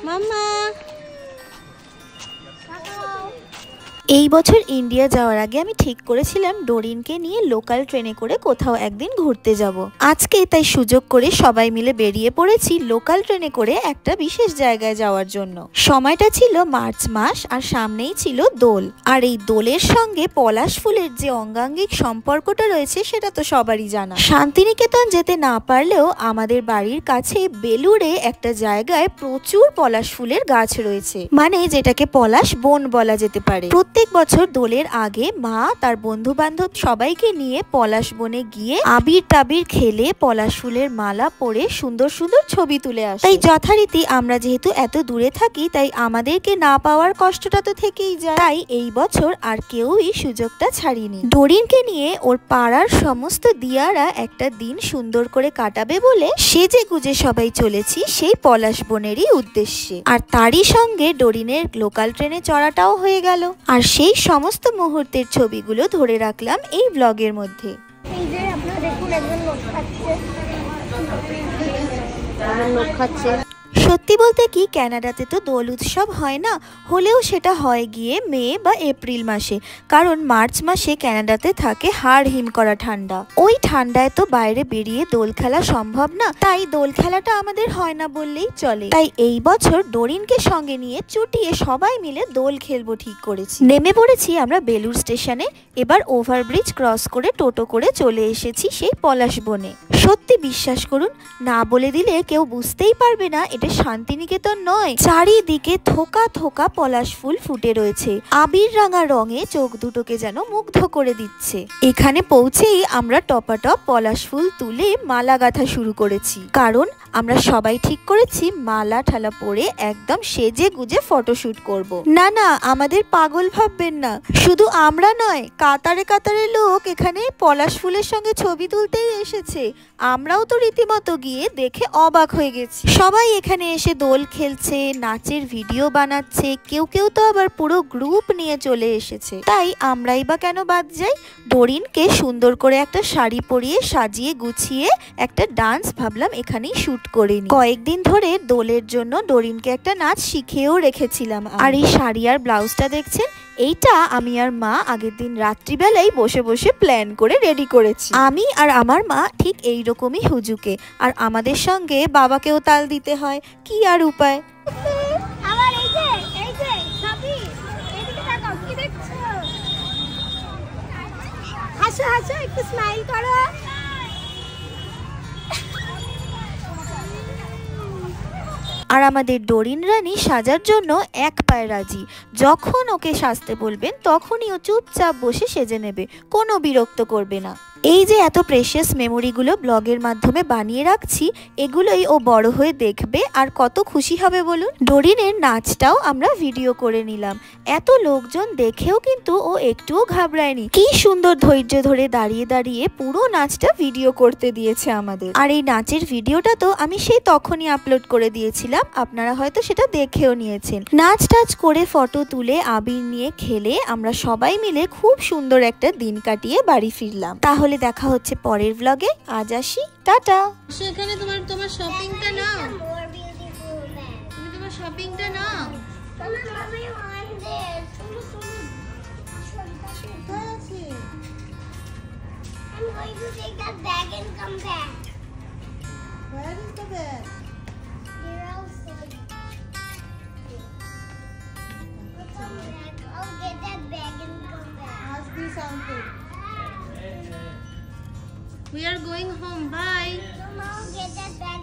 মাম্মা এই বছর ইন্ডিয়া যাওয়ার আগে আমি ঠিক করেছিলাম ডোরিনকে নিয়ে লোকাল ট্রেনে করে কোথাও একদিন ঘুরতে যাব। আজকে তাই সুযোগ করে সবাই মিলে বেরিয়ে পড়েছি লোকাল ট্রেনে করে একটা বিশেষ জায়গায় যাওয়ার জন্য। সময়টা ছিল মার্চ মাস আর সামনেই ছিল দোল। আর এই দোলের সঙ্গে পলাশ ফুলের যে অঙ্গাঙ্গিক সম্পর্কটা রয়েছে সেটা তো সবারই জানা। শান্তিনিকেতন যেতে না পারলেও আমাদের বাড়ির কাছে বেলুড়ে একটা জায়গায় প্রচুর পলাশ ফুলের গাছ রয়েছে, মানে যেটাকে পলাশ বন বলা যেতে পারে। প্রত্যেক বছর দোলের আগে মা তার বন্ধু বান্ধব সবাইকে নিয়ে পলাশ বনে গিয়ে আবির টাবির খেলে পলাশ ফুলের মালা পরে সুন্দর সুন্দর ছবি তুলে আসে। তাই যথারীতি আমরা যেহেতু এত দূরে থাকি তাই আমাদেরকে না পাওয়ার কষ্টটা তো থেকেই যায়। তাই এই বছর আর কেউই সুযোগটা ছাড়িনি। ডোরিনকে নিয়ে ওর পাড়ার সমস্ত দিয়ারা একটা দিন সুন্দর করে কাটাবে বলে সেজে গুজে সবাই চলেছি সেই পলাশ বনেরই উদ্দেশ্যে। আর তারই সঙ্গে ডোরিনের লোকাল ট্রেনে চড়াটাও হয়ে গেল। আর সেই সমস্ত মুহূর্তের ছবিগুলো ধরে রাখলাম এই ব্লগের মধ্যে। এই যে আপনারা দেখুন একজন লোক খাচ্ছে। সত্যি বলতে কি কানাডাতে তো দোল উৎসব হয় না, হলেও সেটা হয় গিয়ে মে বা এপ্রিল মাসে, কারণ মার্চ মাসে কানাডাতে থাকে হাড় হিম করা ঠান্ডা। ওই ঠান্ডায় তো বাইরে বেরিয়ে দোল খেলা সম্ভব না, তাই দোল খেলাটা আমাদের হয় না বললেই চলে। তাই এই বছর ডোরিনকে সঙ্গে নিয়ে চুটিয়ে সবাই মিলে দোল খেলবো ঠিক করেছি। নেমে পড়েছি আমরা বেলুড় স্টেশনে। এবার ওভারব্রিজ ক্রস করে টোটো করে চলে এসেছি সেই পলাশ বনে। সত্যি বিশ্বাস করুন, না বলে দিলে কেউ বুঝতেই পারবে না এটা শান্তিনিকেতন নয়। চারিদিকে থোকা থোকা পলাশ ফুল ফুটে রয়েছে, আবির রাঙা রঙে চোখ দুটোকে যেন মুগ্ধ করে দিচ্ছে। এখানে পৌঁছেই আমরা টপাটপ পলাশ ফুল তুলে মালা গাঁথা শুরু করেছি, কারণ আমরা সবাই ঠিক করেছি মালা ঠালা পরে একদম সেজে গুজে ফটোশুট করব। না না, আমাদের পাগল ভাববেন না, শুধু আমরা নয়, কাতারে কাতারে লোক এখানে পলাশ ফুলের সঙ্গে ছবি তুলতেই এসেছে। আমরাও তো রীতিমতো গিয়ে দেখে অবাক হয়ে গেছি। সবাই এখানে এসে দোল খেলছে, নাচের ভিডিও বানাচ্ছে, কেউ কেউ তো আবার পুরো গ্রুপ নিয়ে চলে এসেছে। তাই আমরাই বা কেন বাদ যাই। ডোরিনকে সুন্দর করে একটা শাড়ি পরিয়ে সাজিয়ে গুছিয়ে একটা ডান্স ভাবলাম এখানেই শুট করে নিই। কয়েকদিন ধরে দোলের জন্য ডোরিনকে একটা নাচ শিখেও রেখেছিলাম। আর এই শাড়ি আর ব্লাউজটা দেখছেন, এইটা আমি আর মা আগের দিন রাত্রিবেলায় বসে বসে প্ল্যান করে রেডি করেছি। আমি আর আমার মা ঠিক এইরকমই হুজুকে, আর আমাদের সঙ্গে বাবাকেও তাল দিতে হয়, কি আর উপায়। আবার এই যে সবই এদিকে তাকাও, কি দেখছো? হাসো হাসো, একটু স্মাইল করো। আর আমাদের ডোরিন রানী সাজার জন্য এক পায়ে রাজি। যখন ওকে সাজতে বলবেন তখনই ও চুপচাপ বসে সেজে নেবে, কোনো বিরক্ত করবে না। এই যে এত প্রেশিয়াস মেমোরিগুলো ব্লগের মাধ্যমে বানিয়ে রাখছি, এগুলোই ও বড় হয়ে দেখবে আর কত খুশি হবে বলুন। ডোরিনের নাচটাও আমরা ভিডিও করে নিলাম। এত লোকজন দেখেও কিন্তু ও একটুও ঘাবড়ায়নি, কি সুন্দর ধৈর্য ধরে দাঁড়িয়ে দাঁড়িয়ে পুরো নাচটা ভিডিও করতে দিয়েছে আমাদের। আর এই নাচের ভিডিওটা তো আমি সেই তখনই আপলোড করে দিয়েছিলাম, আপনারা হয়তো সেটা দেখেও নিয়েছেন। নাচ টাচ করে ফটো তুলে আবির নিয়ে খেলে আমরা সবাই মিলে খুব সুন্দর একটা দিন কাটিয়ে বাড়ি ফিরলাম। তাহলে দেখা হচ্ছে পরের ব্লগে। আজ আসি, টাটা। সেখানে তোমার শপিংটা নাও, তুমি তোমার শপিংটা নাও। I'm going to take that bag and come back. Where is the bag? You're outside. Come back. I'll get that bag and come back. Ask this uncle. We are going home. Bye. Mom, I'll get that bag